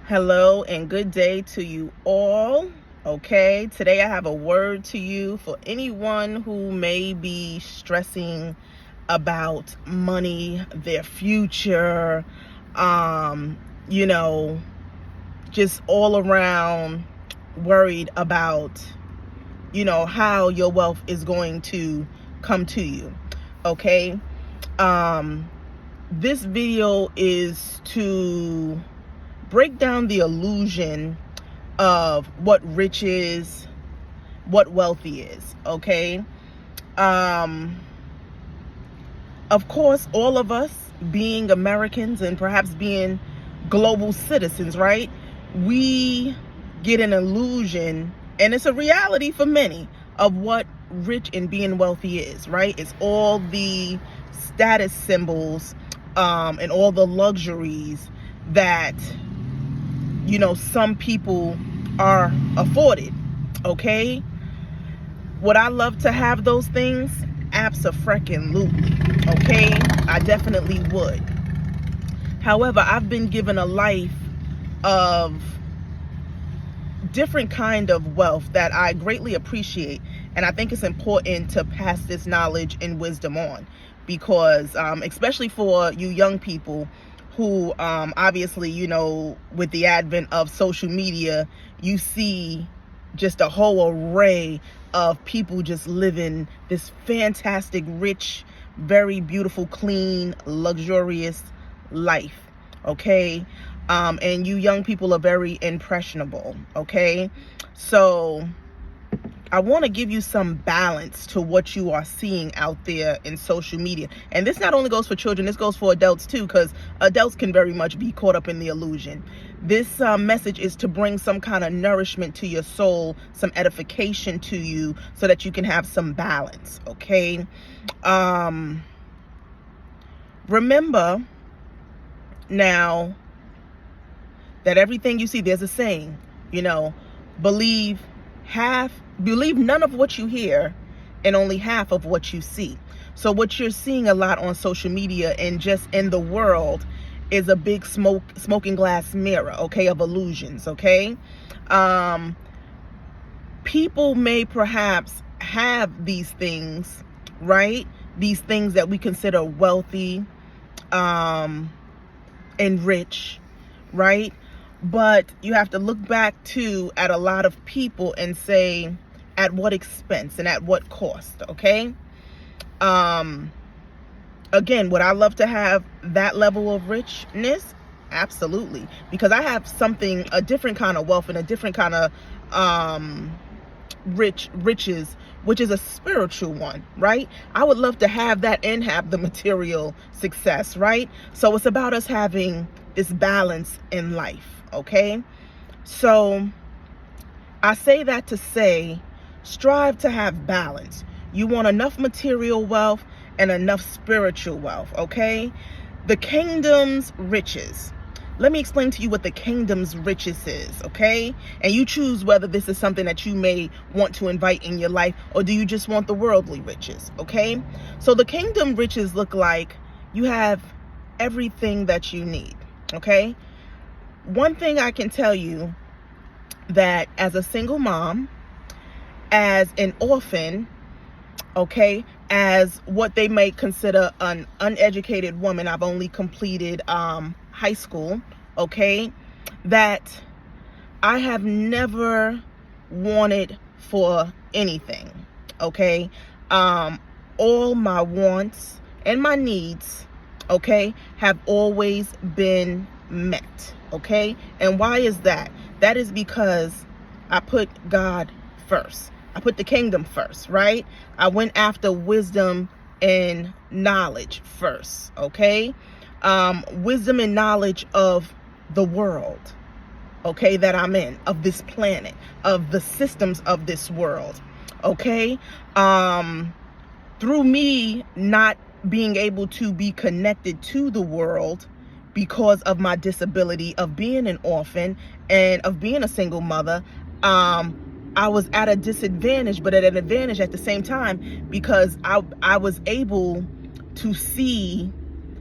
Hello and good day to you all. Okay, today I have a word to you for anyone who may be stressing about money, their future, um, you know, just all around worried about, how your wealth is going to come to you. Okay, this video is to break down the illusion of what rich is, what wealthy is. Okay, of course, all of us being Americans and perhaps being global citizens, right, we get an illusion, and it's a reality for many, of what rich and being wealthy is, right? It's all the status symbols and all the luxuries that some people are afforded. Okay, would I love to have those things? Abso-freaking-lutely. Okay, I definitely would. However, I've been given a life of different kind of wealth that I greatly appreciate, and I think it's important to pass this knowledge and wisdom on, because especially for you young people who obviously, with the advent of social media, you see just a whole array of people just living this fantastic, rich, very beautiful, clean, luxurious life. Okay, and you young people are very impressionable. Okay, so I want to give you some balance to what you are seeing out there in social media. And this not only goes for children, this goes for adults too, because adults can very much be caught up in the illusion. This message is to bring some kind of nourishment to your soul, some edification to you, so that you can have some balance. Okay, remember now that everything you see, there's a saying, believe none of what you hear and only half of what you see. So what you're seeing a lot on social media and just in the world is a big smoking glass mirror, okay, of illusions. Okay, people may perhaps have these things, right? These things that we consider wealthy and rich, right? But you have to look back at a lot of people and say, at what expense and at what cost. Okay, again, would I love to have that level of richness? Absolutely, because I have a different kind of wealth and a different kind of riches, which is a spiritual one, right? I would love to have that and have the material success, right? So it's about us having this balance in life. Okay, so I say that to say, strive to have balance. You want enough material wealth and enough spiritual wealth. Okay, the kingdom's riches. Let me explain to you what the kingdom's riches is. Okay, and you choose whether this is something that you may want to invite in your life, or do you just want the worldly riches. Okay, so the kingdom riches look like you have everything that you need. Okay, one thing I can tell you, that as a single mom, as an orphan, okay, as what they may consider an uneducated woman, I've only completed high school, okay, that I have never wanted for anything. Okay, all my wants and my needs, okay, have always been met. Okay, and why is that? That is because I put God first. I put the kingdom first, right? I went after wisdom and knowledge first. Okay, wisdom and knowledge of the world, okay, that I'm in, of this planet, of the systems of this world. Okay, through me not being able to be connected to the world because of my disability, of being an orphan and of being a single mother, I was at a disadvantage, but at an advantage at the same time, because I was able to see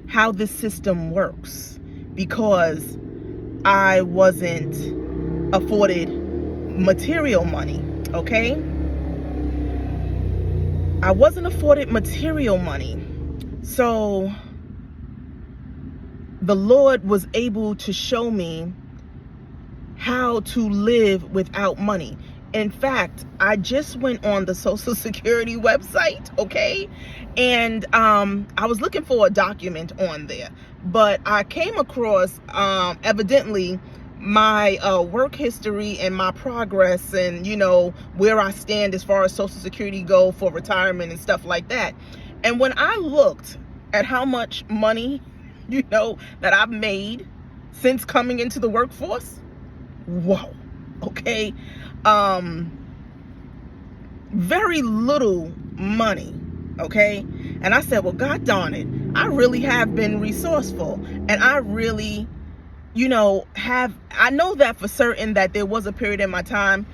how this system works, because I wasn't afforded material money, okay? I wasn't afforded material money. So the Lord was able to show me how to live without money. In fact, I just went on the Social Security website, okay? And I was looking for a document on there, but I came across evidently my work history and my progress, and where I stand as far as Social Security go for retirement and stuff like that. And when I looked at how much money that I've made since coming into the workforce, whoa, okay, very little money, okay? And I said, well, God darn it, I really have been resourceful, and I really I know that for certain that there was a period in my time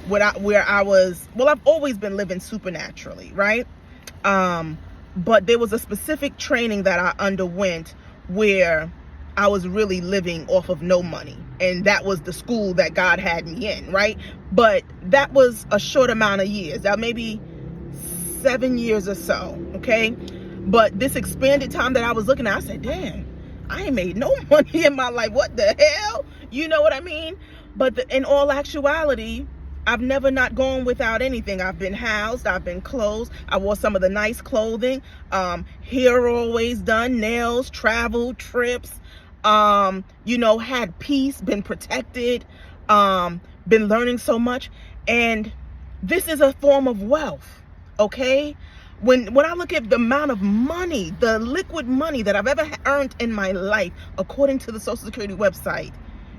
where I was, well, I've always been living supernaturally, right? But there was a specific training that I underwent where I was really living off of no money. And that was the school that God had me in, right? But that was a short amount of years. That maybe 7 years or so, okay? But this expanded time that I was looking at, I said, damn, I ain't made no money in my life. What the hell? You know what I mean? But in all actuality, I've never not gone without anything. I've been housed. I've been clothed. I wore some of the nice clothing. Hair always done. Nails. Travel. Trips. Had peace. Been protected. Been learning so much. And this is a form of wealth. Okay? When I look at the amount of money, the liquid money that I've ever earned in my life, according to the Social Security website,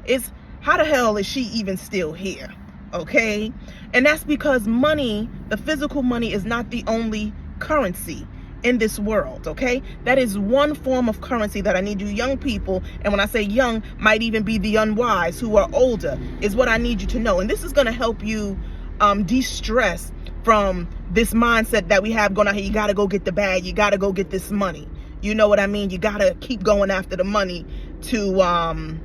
is how the hell is she even still here? Okay? And that's because money, the physical money, is not the only currency in this world, okay? That is one form of currency that I need you young people, and when I say young, might even be the unwise who are older, is what I need you to know. And this is going to help you de-stress from this mindset that we have going on here. You got to go get the bag. You got to go get this money. You know what I mean? You got to keep going after the money to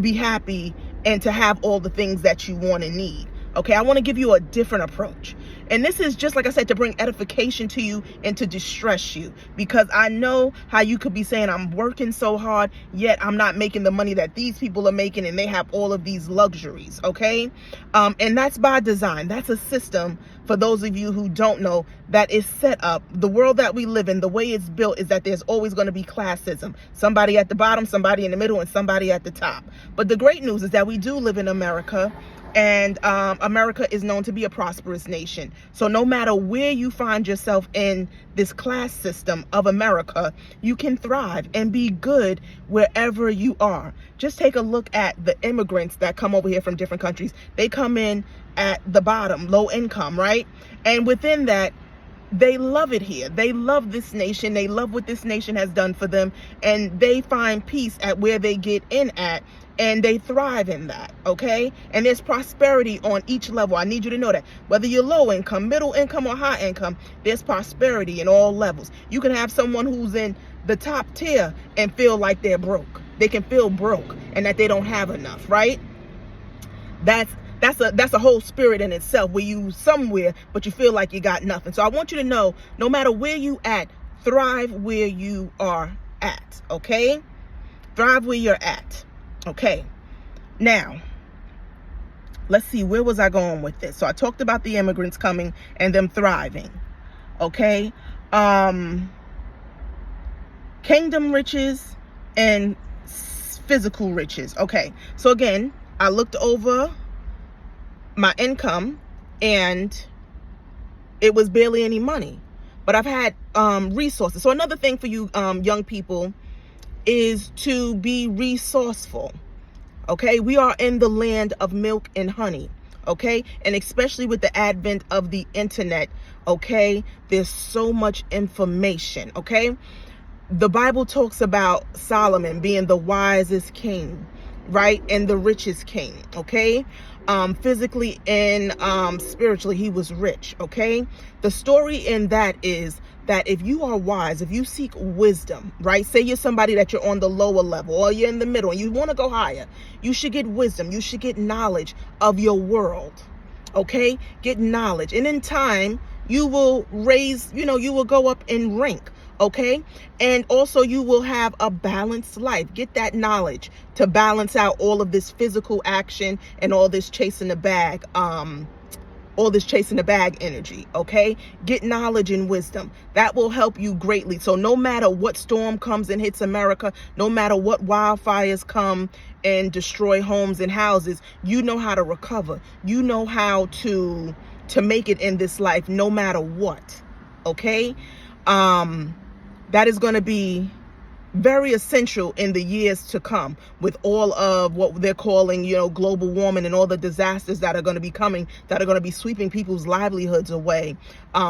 be happy and to have all the things that you want and need. Okay, I want to give you a different approach. And this is just, like I said, to bring edification to you and to distress you. Because I know how you could be saying, I'm working so hard, yet I'm not making the money that these people are making, and they have all of these luxuries, okay? And that's by design. That's a system, for those of you who don't know, that is set up. The world that we live in, the way it's built is that there's always going to be classism. Somebody at the bottom, somebody in the middle, and somebody at the top. But the great news is that we do live in America. And America is known to be a prosperous nation. So no matter where you find yourself in this class system of America, you can thrive and be good wherever you are. Just take a look at the immigrants that come over here from different countries. They come in at the bottom, low income, right? And within that, they love it here. They love this nation. They love what this nation has done for them. And they find peace at where they get in at. And they thrive in that, okay? And there's prosperity on each level. I need you to know that. Whether you're low income, middle income, or high income, there's prosperity in all levels. You can have someone who's in the top tier and feel like they're broke. They can feel broke and that they don't have enough, right? That's a whole spirit in itself, where you somewhere, but you feel like you got nothing. So I want you to know, no matter where you at, thrive where you are at, okay? Thrive where you're at. Okay, now, let's see, where was I going with this? So I talked about the immigrants coming and them thriving, okay? Kingdom riches and physical riches. Okay, so again, I looked over my income and it was barely any money, but I've had resources. So another thing for you young people is to be resourceful. Okay, we are in the land of milk and honey. Okay, and especially with the advent of the internet, okay, there's so much information. Okay, the Bible talks about Solomon being the wisest king, right, and the richest king. Okay, physically and spiritually, he was rich. Okay, the story in that is that if you are wise, if you seek wisdom, right? Say you're somebody that you're on the lower level or you're in the middle and you want to go higher. You should get wisdom. You should get knowledge of your world. Okay? Get knowledge. And in time, you will raise, you will go up in rank. Okay? And also you will have a balanced life. Get that knowledge to balance out all of this physical action and all this chasing the bag, energy. Okay? Get knowledge and wisdom. That will help you greatly. So no matter what storm comes and hits America, no matter what wildfires come and destroy homes and houses, you know how to recover. You know how to make it in this life no matter what. Okay? That is going to be very essential in the years to come, with all of what they're calling, global warming and all the disasters that are going to be coming, that are going to be sweeping people's livelihoods away,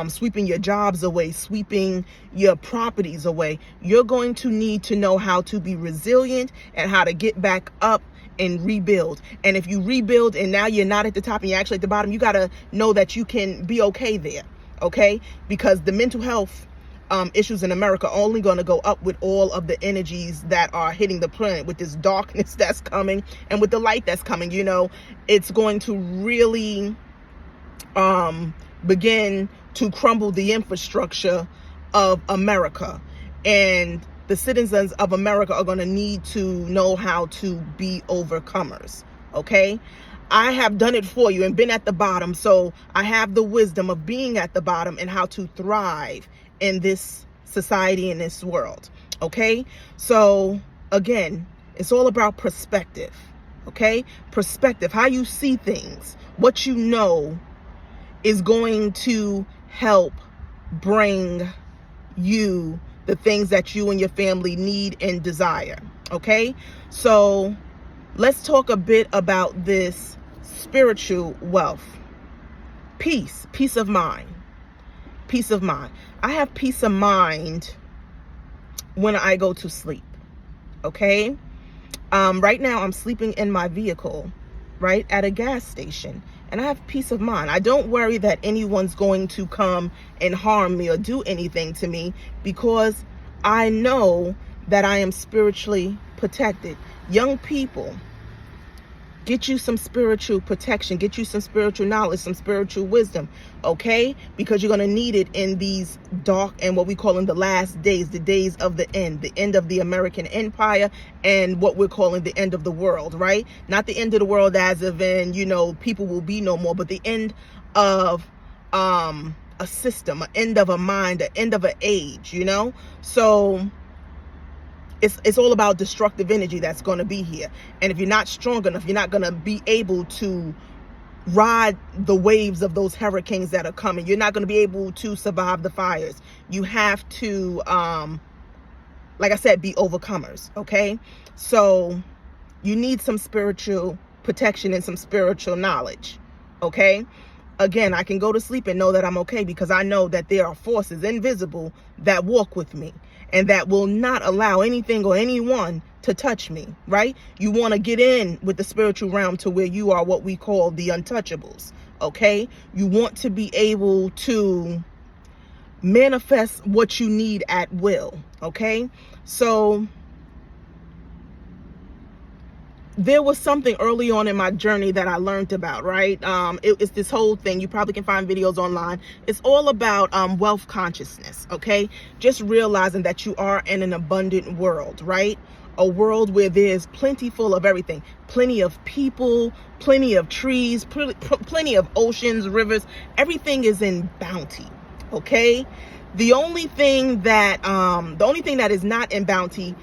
sweeping your jobs away, sweeping your properties away. You're going to need to know how to be resilient and how to get back up and rebuild. And if you rebuild and now you're not at the top and you're actually at the bottom, you got to know that you can be okay there. Okay? Because the mental health issues in America are only going to go up with all of the energies that are hitting the planet, with this darkness that's coming and with the light that's coming. It's going to really begin to crumble the infrastructure of America, and the citizens of America are going to need to know how to be overcomers. Okay? I have done it for you and been at the bottom, so I have the wisdom of being at the bottom and how to thrive in this society, in this world. Okay? So again, it's all about perspective. Okay? Perspective, how you see things, what you know is going to help bring you the things that you and your family need and desire. Okay? So let's talk a bit about this spiritual wealth. Peace of mind. Peace of mind. I have peace of mind when I go to sleep. Okay? Right now I'm sleeping in my vehicle, right, at a gas station, and I have peace of mind. I don't worry that anyone's going to come and harm me or do anything to me, because I know that I am spiritually protected. Young people, get you some spiritual protection, get you some spiritual knowledge, some spiritual wisdom, okay? Because you're going to need it in these dark and what we call in the last days, the days of the end of the American empire, and what we're calling the end of the world, right? Not the end of the world as of in, people will be no more, but the end of a system, an end of a mind, an end of an age, So it's all about destructive energy that's going to be here. And if you're not strong enough, you're not going to be able to ride the waves of those hurricanes that are coming. You're not going to be able to survive the fires. You have to, like I said, be overcomers. Okay? So you need some spiritual protection and some spiritual knowledge. Okay? Again, I can go to sleep and know that I'm okay, because I know that there are forces invisible that walk with me and that will not allow anything or anyone to touch me, right? You want to get in with the spiritual realm to where you are what we call the untouchables, okay? You want to be able to manifest what you need at will, okay? So there was something early on in my journey that I learned about, right? It's this whole thing. You probably can find videos online. It's all about wealth consciousness, okay? Just realizing that you are in an abundant world, right? A world where there's plentiful of everything. Plenty of people, plenty of trees, plenty of oceans, rivers. Everything is in bounty, okay? The only thing that is not in bounty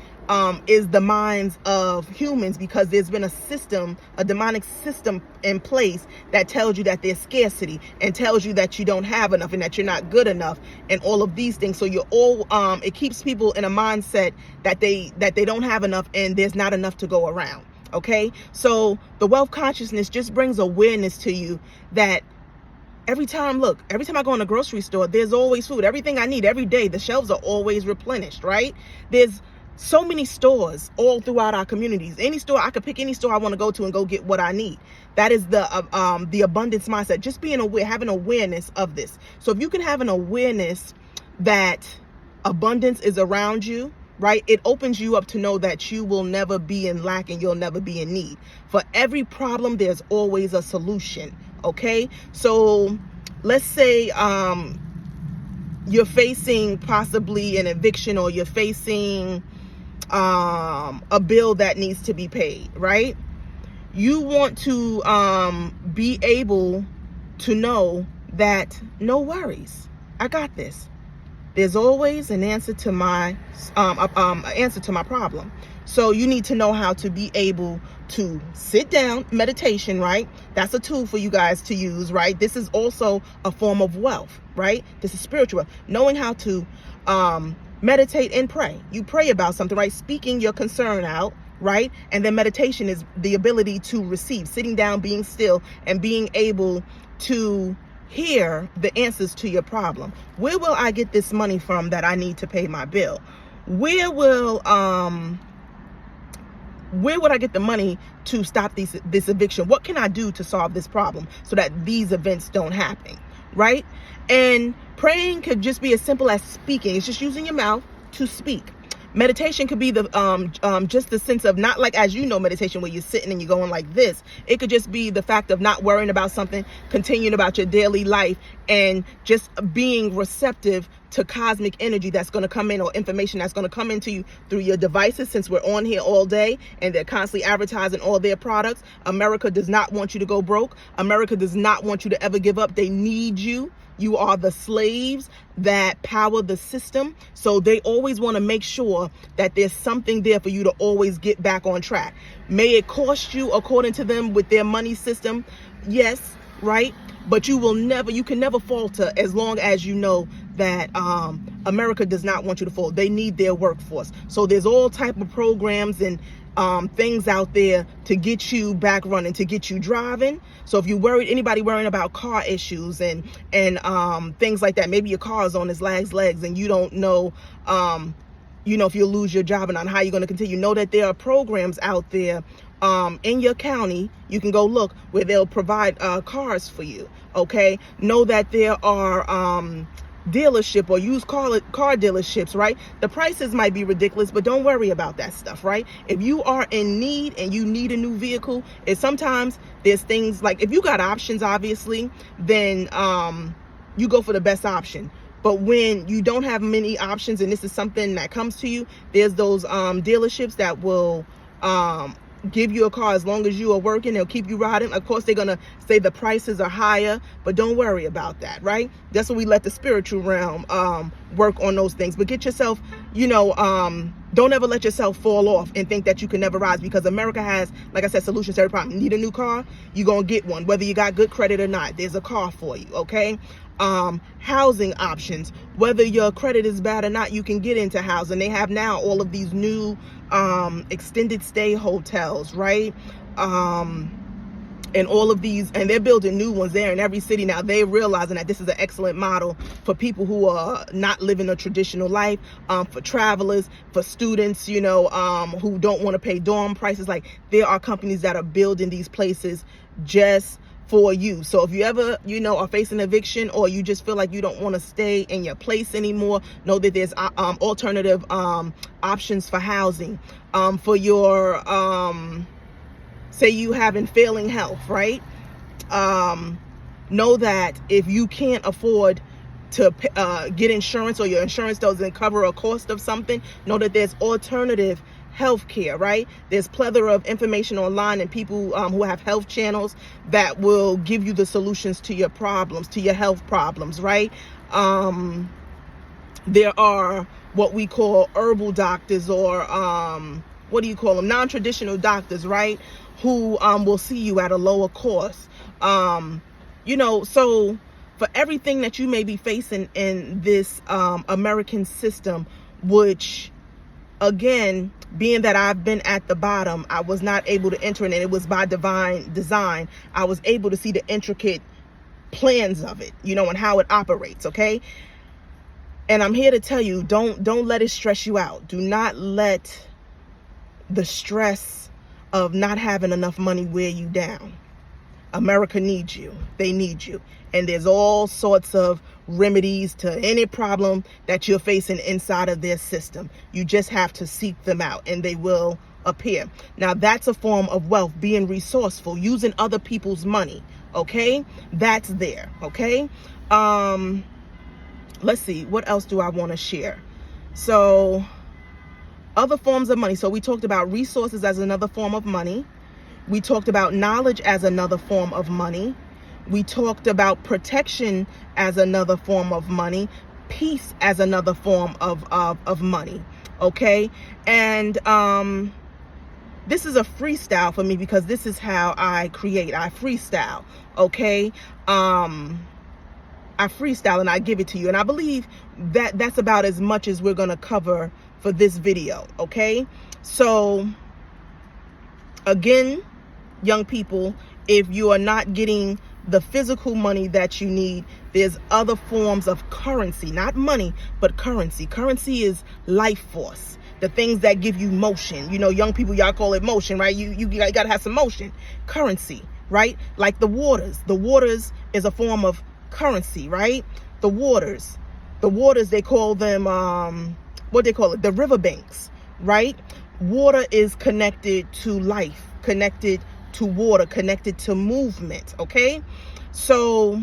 is the minds of humans, because there's been a demonic system in place that tells you that there's scarcity and tells you that you don't have enough and that you're not good enough and all of these things. So you're all, it keeps people in a mindset that they don't have enough and there's not enough to go around. Okay. So the wealth consciousness just brings awareness to you that every time I go in a grocery store, there's always food. Everything I need every day, the shelves are always replenished, right? There's so many stores all throughout our communities. Any store, I could pick any store I want to go to and go get what I need. That is the abundance mindset. Just being aware, having awareness of this. So if you can have an awareness that abundance is around you, right? It opens you up to know that you will never be in lack and you'll never be in need. For every problem, there's always a solution, okay? So let's say you're facing possibly an eviction, or you're facing a bill that needs to be paid, right? You want to be able to know that no worries, I got this. There's always an answer to my answer to my problem. So you need to know how to be able to sit down. Meditation, right? That's a tool for you guys to use, right? This is also a form of wealth, right? This is spiritual. Knowing how to meditate and pray. You pray about something, right? Speaking your concern out, right? And then meditation is the ability to receive, sitting down, being still, and being able to hear the answers to your problem. Where will I get this money from that I need to pay my bill? Where would I get the money to stop this eviction? What can I do to solve this problem so that these events don't happen, right? And praying could just be as simple as speaking. It's just using your mouth to speak. Meditation could be the just the sense of, not like, as you know, meditation where you're sitting and you're going like this. It could just be the fact of not worrying about something, continuing about your daily life, and just being receptive to cosmic energy that's going to come in, or information that's going to come into you through your devices. Since we're on here all day and they're constantly advertising all their products, America does not want you to go broke. America does not want you to ever give up. They need you. You are the slaves that power the system. So they always want to make sure that there's something there for you to always get back on track. May it cost you, according to them, with their money system. Yes, right? But you can never falter as long as you know that America does not want you to fall. They need their workforce. So there's all type of programs and things out there to get you back running, to get you driving. So if you're anybody worrying about car issues and things like that, maybe your car is on its last legs and you don't know, if you'll lose your job and on how you're going to continue. Know that there are programs out there in your county. You can go look where they'll provide cars for you. Okay. Know that there are dealership or used car dealerships, right? The prices might be ridiculous, but don't worry about that stuff, right? If you are in need and you need a new vehicle, sometimes there's things like, if you got options, obviously, then you go for the best option. But when you don't have many options and this is something that comes to you, there's those dealerships that will give you a car as long as you are working. They'll keep you riding. Of course, they're going to say the prices are higher, but don't worry about that, right? That's what we let the spiritual realm work on those things. But get yourself, don't ever let yourself fall off and think that you can never rise, because America has, like I said, solutions to every problem. You need a new car, you're going to get one, whether you got good credit or not. There's a car for you, okay? Housing options, whether your credit is bad or not, you can get into housing. They have now all of these new extended stay hotels, right? And all of these, and they're building new ones there in every city now. They're realizing that this is an excellent model for people who are not living a traditional life, for travelers, for students, who don't want to pay dorm prices. Like, there are companies that are building these places just for you. So if you ever, are facing eviction, or you just feel like you don't want to stay in your place anymore, know that there's alternative options for housing. For your, say you having failing health, right? Know that if you can't afford to get insurance, or your insurance doesn't cover a cost of something, know that there's alternative healthcare, right? There's plethora of information online and people who have health channels that will give you the solutions to your problems, to your health problems, right? There are what we call herbal doctors, or what do you call them? Non-traditional doctors, right? Who will see you at a lower cost. So for everything that you may be facing in this American system, which, again, being that I've been at the bottom, I was not able to enter in, and it was by divine design. I was able to see the intricate plans of it, and how it operates, okay? And I'm here to tell you, don't let it stress you out. Do not let the stress of not having enough money wear you down. America needs you. They need you. And there's all sorts of remedies to any problem that you're facing inside of their system. You just have to seek them out and they will appear. Now that's a form of wealth, being resourceful, using other people's money. Okay, that's there. Okay. Let's see, what else do I want to share? So other forms of money. So we talked about resources as another form of money. We talked about knowledge as another form of money. We talked about protection as another form of money. Peace as another form of money. Okay. And this is a freestyle for me because this is how I create. I freestyle. Okay. I freestyle and I give it to you. And I believe that that's about as much as we're going to cover for this video. Okay. So again, young people, if you are not getting the physical money that you need, there's other forms of currency, not money, but currency. Currency is life force, the things that give you motion. You know, young people, y'all call it motion, right? You got to have some motion. Currency, right? Like the waters. The waters is a form of currency, right? The waters, they call them, what they call it? The riverbanks, right? Water is connected to life, connected to water, connected to movement. Okay. So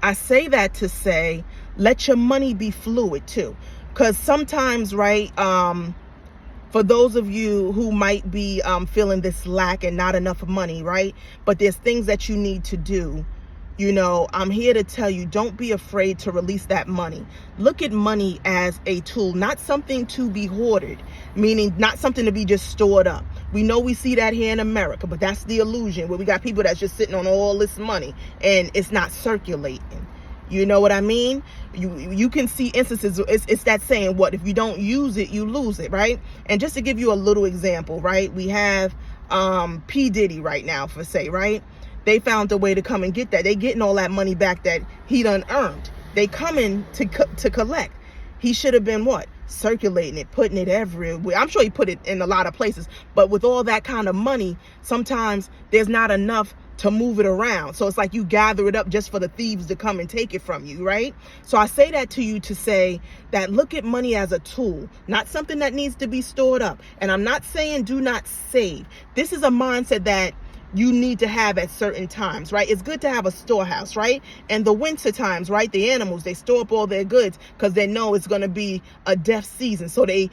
I say that to say, let your money be fluid too. Because sometimes, right, for those of you who might be feeling this lack and not enough money, right? But there's things that you need to do. You know, I'm here to tell you, don't be afraid to release that money. Look at money as a tool, not something to be hoarded, meaning not something to be just stored up. We know we see that here in America, but that's the illusion where we got people that's just sitting on all this money and it's not circulating. You know what I mean? You can see instances. It's that saying, what if you don't use it, you lose it, right? And just to give you a little example, right? We have P. Diddy right now, for say, right? They found a way to come and get that. They getting all that money back that he done earned. They coming to collect. He should have been what? Circulating it, putting it everywhere. I'm sure he put it in a lot of places, but with all that kind of money, sometimes there's not enough to move it around. So it's like you gather it up just for the thieves to come and take it from you, right? So I say that to you to say that look at money as a tool, not something that needs to be stored up. And I'm not saying do not save. This is a mindset that you need to have at certain times, right? It's good to have a storehouse, right? And the winter times, right? The animals, they store up all their goods because they know it's going to be a death season. So they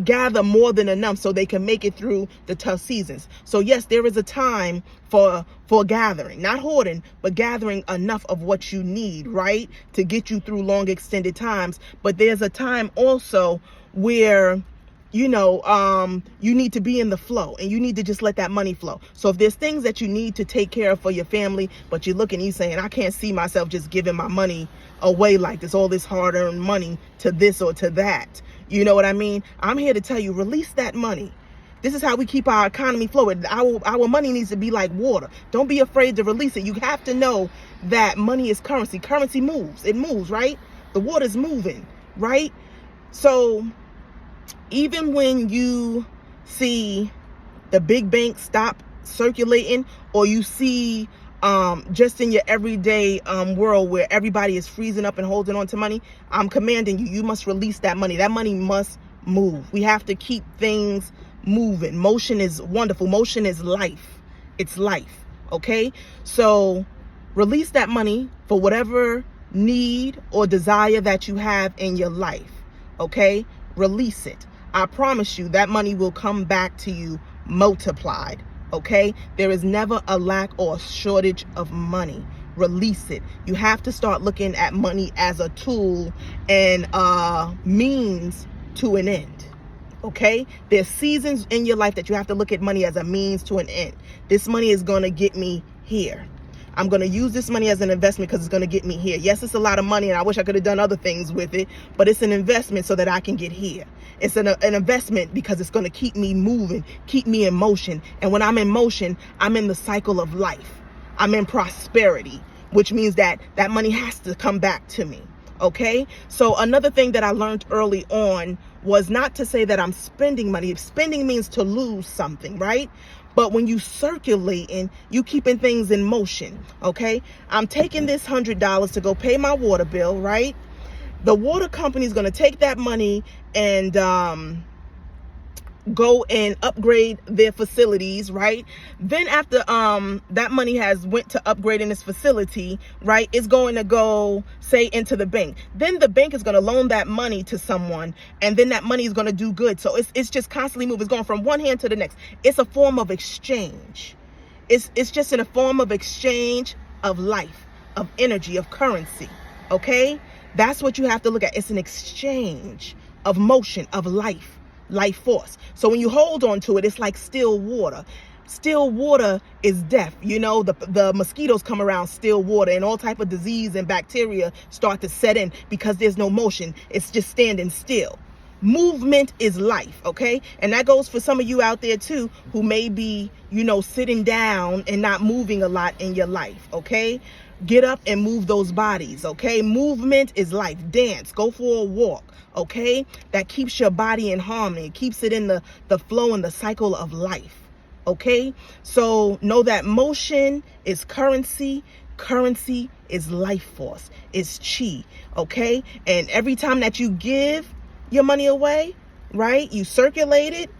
gather more than enough so they can make it through the tough seasons. So yes, there is a time for gathering, not hoarding, but gathering enough of what you need, right? To get you through long extended times. But there's a time also where you need to be in the flow and you need to just let that money flow. So if there's things that you need to take care of for your family, but you're looking, you saying, I can't see myself just giving my money away like this, all this hard earned money to this or to that. You know what I mean? I'm here to tell you, release that money. This is how we keep our economy flowing. Our money needs to be like water. Don't be afraid to release it. You have to know that money is currency. Currency moves. It moves, right? The water's moving, right? So even when you see the big banks stop circulating, or you see just in your everyday world where everybody is freezing up and holding on to money, I'm commanding you, you must release that money. That money must move. We have to keep things moving. Motion is wonderful. Motion is life. It's life. Okay? So release that money for whatever need or desire that you have in your life. Okay? Release it. I promise you that money will come back to you multiplied. Okay? There is never a lack or a shortage of money. Release it. You have to start looking at money as a tool and a means to an end. Okay? There's seasons in your life that you have to look at money as a means to an end. This money is going to get me here. I'm going to use this money as an investment because it's going to get me here. Yes, it's a lot of money and I wish I could have done other things with it, but it's an investment so that I can get here. It's an investment because it's going to keep me moving, keep me in motion. And when I'm in motion, I'm in the cycle of life. I'm in prosperity, which means that that money has to come back to me. Okay? So another thing that I learned early on was not to say that I'm spending money. Spending means to lose something, right? But when you circulate and you keeping things in motion, okay? I'm taking this $100 to go pay my water bill, right? The water company is going to take that money and go and upgrade their facilities, right? Then after that money has went to upgrading this facility, right, it's going to go, say, into the bank. Then the bank is going to loan that money to someone, and then that money is going to do good. So it's just constantly moving. It's going from one hand to the next. It's a form of exchange. It's just in a form of exchange of life, of energy, of currency, okay? That's what you have to look at. It's an exchange of motion, of life force. So when you hold on to it, it's like still water. Still water is death. You know, the mosquitoes come around still water, and all type of disease and bacteria start to set in because there's no motion. It's just standing still. Movement is life, okay? And that goes for some of you out there too, who may be, you know, sitting down and not moving a lot in your life, okay? Get up and move those bodies, okay? Movement is life. Dance, go for a walk, okay? That keeps your body in harmony. It keeps it in the flow and the cycle of life, okay? So know that motion is currency. Currency is life force. It's chi, okay? And every time that you give your money away, right, you circulate it,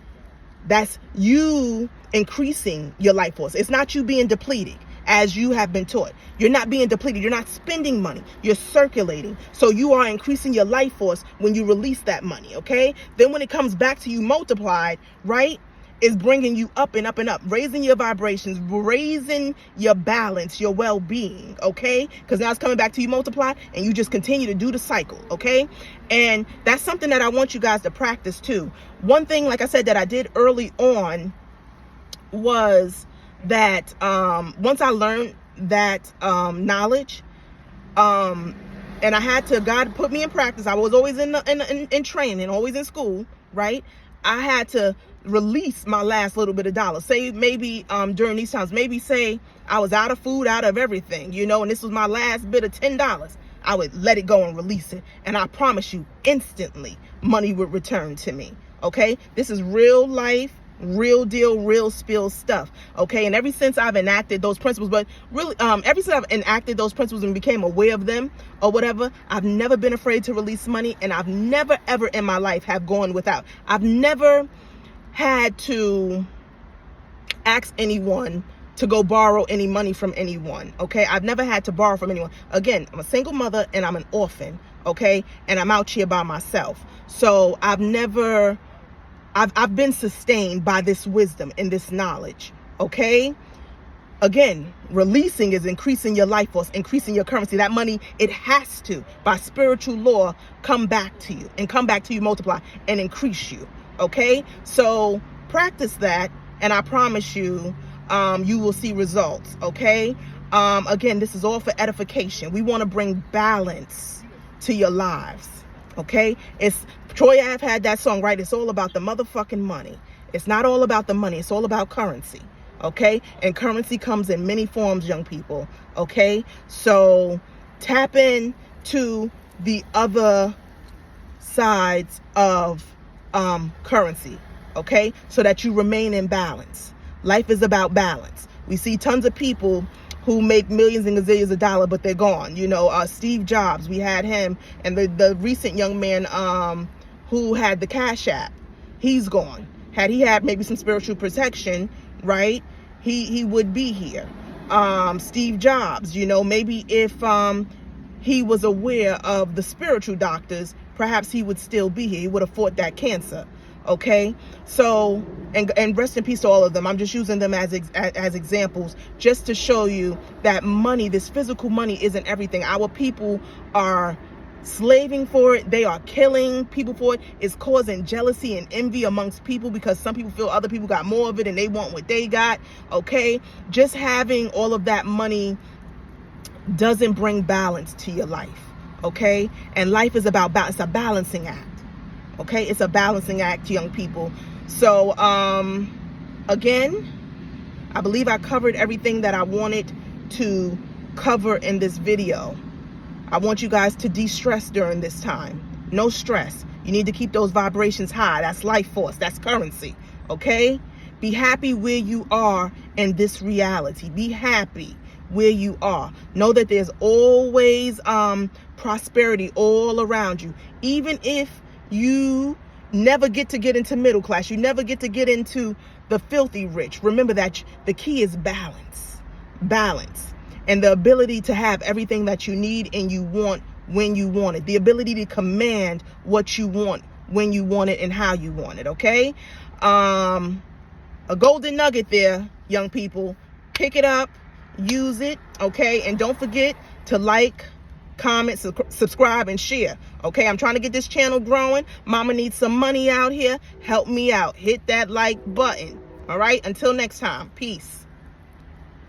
that's you increasing your life force. It's not you being depleted, as you have been taught. You're not being depleted. You're not spending money. You're circulating. So you are increasing your life force when you release that money, okay? Then when it comes back to you multiplied, right, is bringing you up and up and up, raising your vibrations, raising your balance, your well-being, okay? Because now it's coming back to you multiplied, and you just continue to do the cycle, okay? And that's something that I want you guys to practice too. One thing, like I said, that I did early on was that once I learned that knowledge, and I had to, God put me in practice. I was always in training, always in school, right? I had to release my last little bit of dollars. Say maybe during these times, maybe say I was out of food, out of everything, you know, and this was my last bit of $10. I would let it go and release it. And I promise you, instantly, money would return to me, okay? This is real life, real deal, real spill stuff, okay? And ever since I've enacted those principles, but really ever since I've enacted those principles and became aware of them or whatever, I've never been afraid to release money, and I've never ever in my life have gone without. I've never had to ask anyone to go borrow any money from anyone, okay? I've never had to borrow from anyone. Again, I'm a single mother and I'm an orphan, okay? And I'm out here by myself. So I've been sustained by this wisdom and this knowledge, okay? Again, releasing is increasing your life force, increasing your currency. That money, it has to, by spiritual law, come back to you and come back to you, multiply and increase you, okay? So practice that, and I promise you, you will see results, okay? Again, this is all for edification. We want to bring balance to your lives, okay? It's Troy Ave had that song, right? It's all about the motherfucking money. It's not all about the money. It's all about currency, okay? And currency comes in many forms, young people, okay? So tap in to the other sides of currency, okay? So that you remain in balance. Life is about balance. We see tons of people who make millions and gazillions of dollars, but they're gone. You know, Steve Jobs, we had him, and the recent young man who had the Cash App, he's gone. Had he had maybe some spiritual protection, right, he would be here. Steve Jobs, you know, maybe if he was aware of the spiritual doctors, perhaps he would still be here. He would have fought that cancer. Okay, so and rest in peace to all of them. I'm just using them as examples, just to show you that money, this physical money, isn't everything. Our people are slaving for it. They are killing people for it. It's causing jealousy and envy amongst people because some people feel other people got more of it and they want what they got. Okay, just having all of that money doesn't bring balance to your life. Okay, and life is about balance. It's a balancing act. Okay, it's a balancing act, young people. So, again, I believe I covered everything that I wanted to cover in this video. I want you guys to de-stress during this time. No stress. You need to keep those vibrations high. That's life force. That's currency. Okay? Be happy where you are in this reality. Be happy where you are. Know that there's always prosperity all around you. Even if you never get into middle class, you never get into the filthy rich. Remember that the key is balance. Balance. And the ability to have everything that you need and you want when you want it. The ability to command what you want when you want it and how you want it. Okay? A golden nugget there, young people. Pick it up, use it, okay? And don't forget to like, comment, subscribe, and share. Okay, I'm trying to get this channel growing. Mama needs some money out here. Help me out. Hit that like button. All right, until next time. Peace.